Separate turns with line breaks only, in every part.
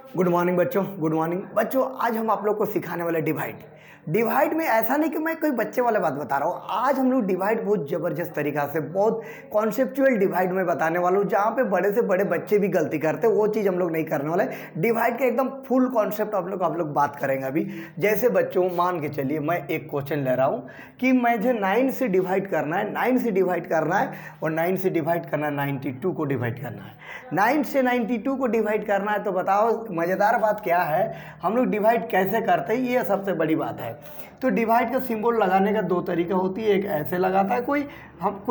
Good morning बच्चों, good morning बच्चों। आज हम आप लोग को सिखाने वाले डिवाइड में ऐसा नहीं कि मैं कोई बच्चे वाला बात बता रहा हूँ। आज हम लोग डिवाइड बहुत ज़बरदस्त तरीक़ा से, बहुत कॉन्सेप्चुअल डिवाइड में बताने वाला हूँ, जहाँ पे बड़े से बड़े बच्चे भी गलती करते हैं। वो चीज़ हम लोग नहीं करने वाले। डिवाइड का एकदम फुल कॉन्सेप्ट आप लोग बात करेंगे अभी। जैसे बच्चों मान के चलिए मैं एक क्वेश्चन ले रहा हूँ कि मुझे 9 से डिवाइड करना है, 9 से डिवाइड करना है और 9 से डिवाइड करना है 92 को डिवाइड करना है। 9 से 92 को डिवाइड करना है। तो बताओ मज़ेदार बात क्या है, हम लोग डिवाइड कैसे करते हैं, ये सबसे बड़ी बात है। तो डिवाइड का सिंबल लगाने का दो तरीका होती है, एक ऐसे लगाता है कोई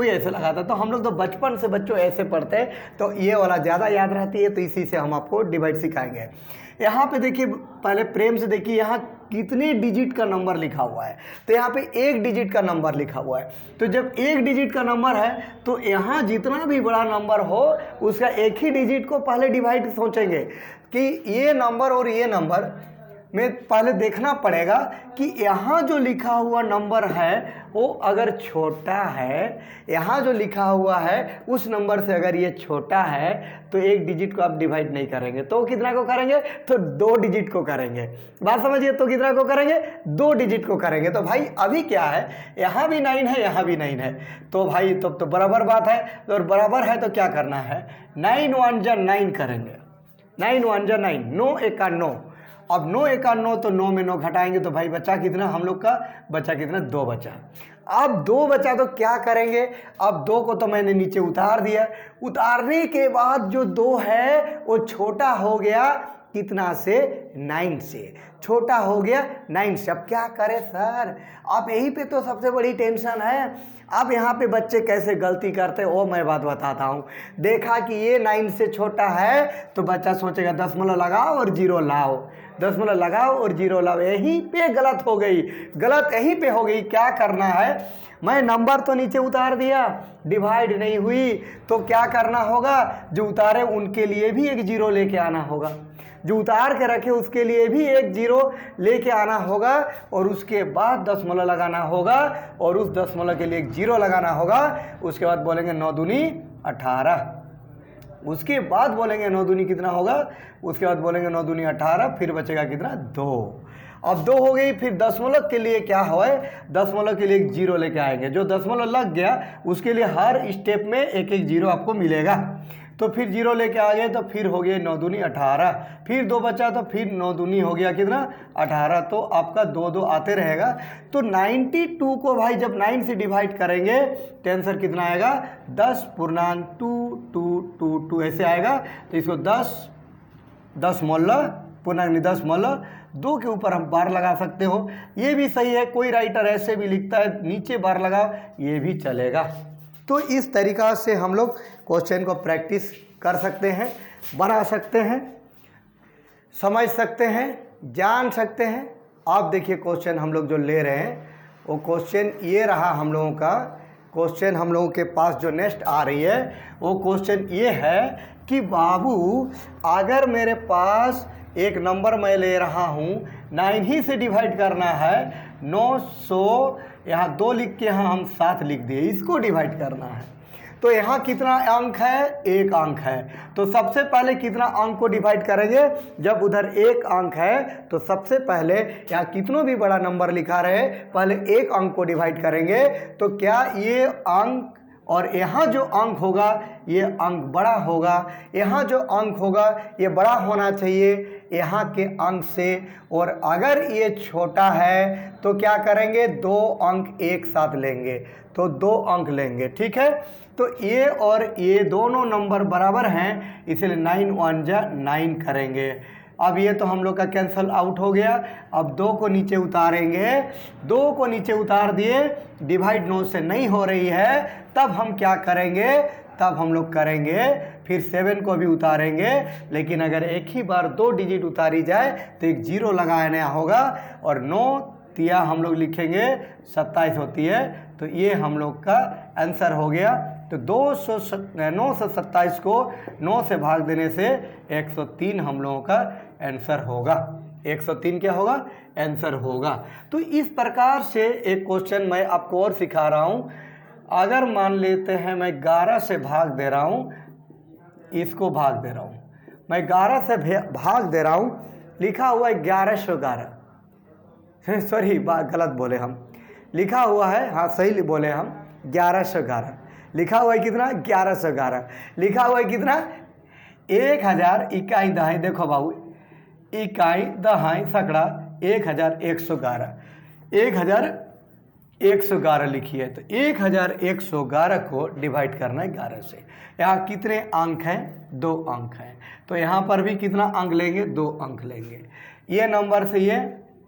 ऐसे लगाता है। तो हम लोग तो बचपन से बच्चों ऐसे पढ़ते हैं, तो ये वाला ज़्यादा याद रहती है, तो इसी से हम आपको डिवाइड सिखाएंगे। यहाँ पे देखिए, पहले प्रेम से देखिए यहाँ कितने डिजिट का नंबर लिखा हुआ है। तो यहाँ पे एक डिजिट का नंबर लिखा हुआ है। तो जब एक डिजिट का नंबर है तो यहाँ जितना भी बड़ा नंबर हो उसका एक ही डिजिट को पहले डिवाइड सोचेंगे कि ये नंबर और ये नंबर में पहले देखना पड़ेगा कि यहाँ जो लिखा हुआ नंबर है वो अगर छोटा है, यहाँ जो लिखा हुआ है उस नंबर से अगर ये छोटा है तो एक डिजिट को आप डिवाइड नहीं करेंगे। तो कितना को करेंगे? तो 2 डिजिट को करेंगे। बात समझिए, तो कितना को करेंगे? 2 डिजिट को करेंगे। तो भाई अभी क्या है, यहाँ भी 9 है, यहाँ भी 9 है। तो भाई तो बराबर बात है। और बराबर है तो क्या करना है, 9 1 जा 9 करेंगे। 9 1 जा 9, 9 1 9। अब 9 1 9, तो 9 में 9 घटाएंगे तो भाई बचा कितना, हम लोग का बचा कितना, 2 बचा। अब 2 बचा तो क्या करेंगे, अब 2 को तो मैंने नीचे उतार दिया। उतारने के बाद जो 2 है वो छोटा हो गया कितना से, 9 से छोटा हो गया 9 से। अब क्या करें सर, अब यही पे तो सबसे बड़ी टेंशन है। अब यहाँ पे बच्चे कैसे गलती करते हैं वो मैं बात बताता हूँ। देखा कि ये 9 से छोटा है तो बच्चा सोचेगा दशमलव लगाओ और 0 लाओ, दशमलव लगाओ और 0 लाओ। यहीं पे गलत हो गई, गलत यहीं पे हो गई। क्या करना है, मैं नंबर तो नीचे उतार दिया, डिवाइड नहीं हुई, तो क्या करना होगा, जो उतारे उनके लिए भी एक 0 लेके आना होगा, जो उतार के रखे उसके लिए भी एक 0 लेके आना होगा, और उसके बाद दशमलव लगाना होगा और उस दशमलव के लिए एक 0 लगाना होगा। उसके बाद बोलेंगे 9 दूनी 18, उसके बाद बोलेंगे 9 दूनी कितना होगा, उसके बाद बोलेंगे 9 दूनी 18, फिर बचेगा कितना, 2। अब 2 हो गई, फिर दशमलव के लिए क्या हो, दशमलव के लिए एक 0 लेके आएंगे। जो दशमलव लग गया उसके लिए हर स्टेप में एक एक 0 आपको मिलेगा। तो फिर 0 लेके आ गए तो फिर हो गया 9 दूनी 18, फिर 2 बचा तो फिर 9 दूनी हो गया कितना, 18। तो आपका 2 2 आते रहेगा। तो 92 को भाई जब 9 से डिवाइड करेंगे तो आंसर कितना आएगा, 10.222 ऐसे आएगा। तो इसको 10 मोल्ला पूर्णांक 10 मोल्ला 2 के ऊपर हम बार लगा सकते हो, ये भी सही है। कोई राइटर ऐसे भी लिखता है नीचे बार लगाओ, ये भी चलेगा। तो इस तरीक़ा से हम लोग क्वेश्चन को प्रैक्टिस कर सकते हैं, बना सकते हैं, समझ सकते हैं, जान सकते हैं। आप देखिए क्वेश्चन हम लोग जो ले रहे हैं वो क्वेश्चन ये रहा हम लोगों का। क्वेश्चन हम लोगों के पास जो नेक्स्ट आ रही है वो क्वेश्चन ये है कि बाबू अगर मेरे पास एक नंबर मैं ले रहा हूँ, 9 ही से डिवाइड करना है, 900, यहाँ 2 लिख के यहाँ हम 7 लिख दिए, इसको डिवाइड करना है। तो यहाँ कितना अंक है, 1 अंक है। तो सबसे पहले कितना अंक को डिवाइड करेंगे, जब उधर 1 अंक है तो सबसे पहले यहाँ कितनों भी बड़ा नंबर लिखा रहे पहले 1 अंक को डिवाइड करेंगे। तो क्या ये अंक और यहाँ जो अंक होगा ये अंक बड़ा होगा, यहाँ जो अंक होगा ये बड़ा होना चाहिए यहाँ के अंक से। और अगर ये छोटा है तो क्या करेंगे, 2 अंक एक साथ लेंगे, तो 2 अंक लेंगे, ठीक है। तो ये और ये दोनों नंबर बराबर हैं, इसलिए 9 1 जा 9 करेंगे। अब ये तो हम लोग का कैंसल आउट हो गया। अब 2 को नीचे उतारेंगे, 2 को नीचे उतार दिए, डिवाइड 9 से नहीं हो रही है, तब हम क्या करेंगे, तब हम लोग करेंगे फिर 7 को भी उतारेंगे। लेकिन अगर एक ही बार 2 डिजिट उतारी जाए तो एक 0 लगाना होगा, और 9 तिया हम लोग लिखेंगे 27 होती है। तो ये हम लोग का आंसर हो गया। तो 927 को 9 से भाग देने से 103 हम लोगों का आंसर होगा। 103 क्या होगा, आंसर होगा। तो इस प्रकार से एक क्वेश्चन मैं आपको और सिखा रहा हूँ। अगर मान लेते हैं मैं 11 से भाग दे रहा हूँ, इसको भाग दे रहा हूँ, मैं 11 से भाग दे रहा हूँ, लिखा हुआ है 1111। सॉरी गलत बोले हम, लिखा हुआ है, हाँ सही बोले हम, 1111 लिखा हुआ है कितना, 1111 लिखा हुआ है कितना, 1000 इकाई दहाई, देखो बाबू इकाई दहाई सकड़ा 1111, 1111 लिखिए। तो 1111 को डिवाइड करना है 11 से। यहाँ कितने अंक हैं, 2 अंक हैं, तो यहाँ पर भी कितना अंक लेंगे, 2 अंक लेंगे। ये नंबर से ये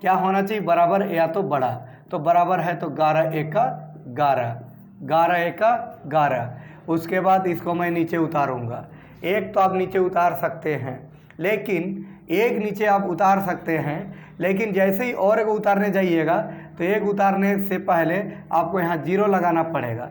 क्या होना चाहिए, बराबर या तो बड़ा, तो बराबर है तो 11 एका 11, 11 एका 11। उसके बाद इसको मैं नीचे उतारूंगा, एक तो आप नीचे उतार सकते हैं, लेकिन एक नीचे आप उतार सकते हैं, लेकिन जैसे ही और एक उतारने जाइएगा तो एक उतारने से पहले आपको यहाँ 0 लगाना पड़ेगा।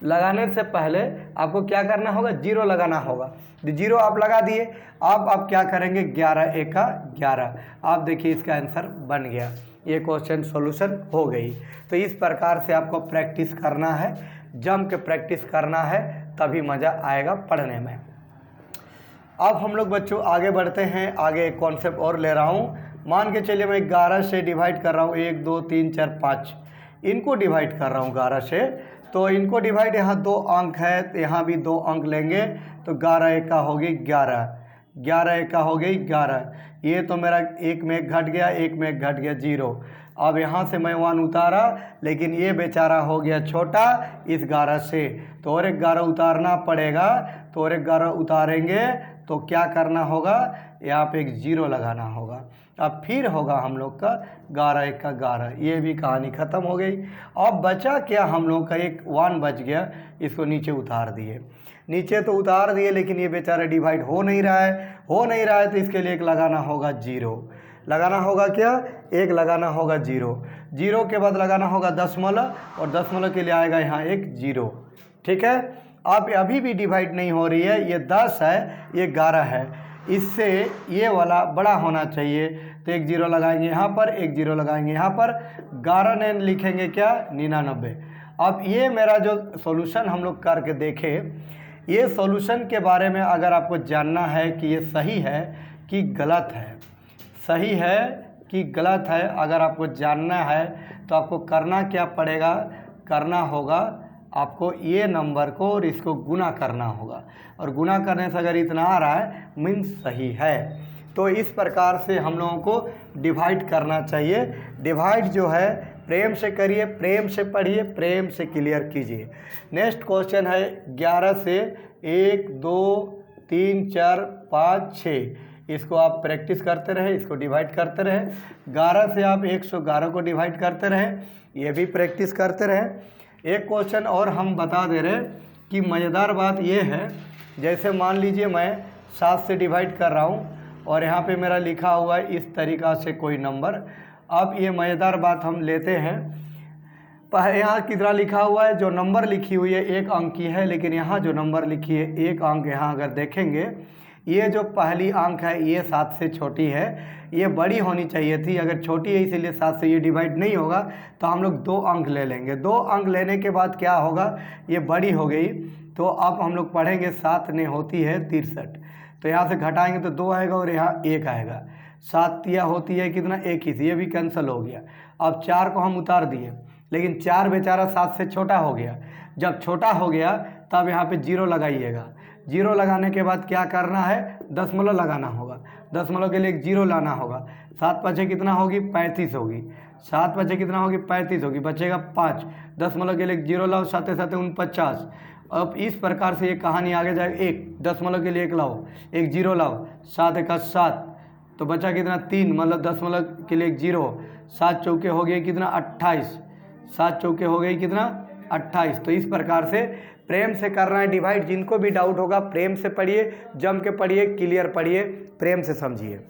लगाने से पहले आपको क्या करना होगा, 0 लगाना होगा। 0 आप लगा दिए, अब आप क्या करेंगे, 11 एका 11। आप देखिए इसका आंसर बन गया, ये क्वेश्चन सॉल्यूशन हो गई। तो इस प्रकार से आपको प्रैक्टिस करना है, जम के प्रैक्टिस करना है, तभी मज़ा आएगा पढ़ने में। अब हम लोग बच्चों आगे बढ़ते हैं, आगे एक कॉन्सेप्ट और ले रहा हूँ। मान के चलिए मैं 11 से डिवाइड कर रहा हूँ, 1 2 3 4 5, इनको डिवाइड कर रहा हूँ 11 से। तो इनको डिवाइड, यहाँ 2 अंक है तो यहाँ भी 2 अंक लेंगे, तो 11 एका हो गई 11, 11 एका हो गई 11। ये तो मेरा एक में एक घट गया, एक में एक घट गया 0। अब यहाँ से मैं 1 उतारा, लेकिन ये बेचारा हो गया छोटा इस 11 से, तो और एक 11 उतारना पड़ेगा। तो और एक 11 उतारेंगे तो क्या करना होगा, यहाँ पे एक 0 लगाना होगा। अब फिर होगा हम लोग का 11 एका 11, ये भी कहानी ख़त्म हो गई। अब बचा क्या हम लोग का, एक 1 बच गया, इसको नीचे उतार दिए, नीचे तो उतार दिए, लेकिन ये बेचारा डिवाइड हो नहीं रहा है, तो इसके लिए एक लगाना होगा 0, लगाना होगा क्या, एक लगाना होगा 0, 0 के बाद लगाना होगा दशमलव, और दशमलव के लिए आएगा यहाँ एक 0। ठीक है, अब अभी भी डिवाइड नहीं हो रही है, ये 10 है, ये 11 है, इससे ये वाला बड़ा होना चाहिए, तो एक 0 लगाएंगे यहाँ पर, एक 0 लगाएंगे यहाँ पर, 11 ने लिखेंगे क्या, 99। अब ये मेरा जो सॉल्यूशन हम लोग करके देखें, ये सॉल्यूशन के बारे में अगर आपको जानना है कि ये सही है कि गलत है, सही है कि गलत है, अगर आपको जानना है तो आपको करना क्या पड़ेगा, करना होगा आपको ये नंबर को और इसको गुना करना होगा, और गुना करने से अगर इतना आ रहा है मीन्स सही है। तो इस प्रकार से हम लोगों को डिवाइड करना चाहिए। डिवाइड जो है प्रेम से करिए, प्रेम से पढ़िए, प्रेम से क्लियर कीजिए। नेक्स्ट क्वेश्चन है 11 से 1 2 3 4 5 6, इसको आप प्रैक्टिस करते रहें, इसको डिवाइड करते रहें। 11 से आप 111 को डिवाइड करते रहें, ये भी प्रैक्टिस करते रहें। एक क्वेश्चन और हम बता दे रहे कि मज़ेदार बात ये है, जैसे मान लीजिए मैं 7 से डिवाइड कर रहा हूँ और यहाँ पे मेरा लिखा हुआ है इस तरीक़ा से कोई नंबर। अब ये मज़ेदार बात हम लेते हैं, यहाँ कितना लिखा हुआ है, जो नंबर लिखी हुई है 1 अंक की है, लेकिन यहाँ जो नंबर लिखी है 1 अंक, यहाँ अगर देखेंगे ये जो पहली अंक है ये 7 से छोटी है, ये बड़ी होनी चाहिए थी, अगर छोटी है इसीलिए 7 से ये डिवाइड नहीं होगा, तो हम लोग 2 अंक ले लेंगे। 2 अंक लेने के बाद क्या होगा, ये बड़ी हो गई, तो अब हम लोग पढ़ेंगे 7 ने होती है 63, तो यहाँ से घटाएंगे तो 2 आएगा और यहाँ 1 आएगा। 7 तिया होती है कितना, 1 ही, ये भी कैंसिल हो गया। अब 4 को हम उतार दिए, लेकिन 4 बेचारा 7 से छोटा हो गया। जब छोटा हो गया तब यहाँ पे 0 लगाइएगा। 0 लगाने के बाद क्या करना है, दशमलव लगाना होगा, दशमलव के लिए एक 0 लाना होगा। 7 5 कितना होगी, 35 होगी। 7 5 कितना होगी, 35 होगी, बचेगा 5, दशमलव के लिए एक 0 लाओ, साथ साथ 49। अब इस प्रकार से ये कहानी आगे जाएगा। 1 दशमलव के लिए 1 लाओ, एक 0 लाओ, 7 1 7, तो बचा कितना 3, मतलब दशमलव के लिए एक 0, 7 चौके हो गए कितना 28, 7 चौके हो गई कितना 28। तो इस प्रकार से प्रेम से करना है डिवाइड। जिनको भी डाउट होगा प्रेम से पढ़िए, जम के पढ़िए, क्लियर पढ़िए, प्रेम से समझिए।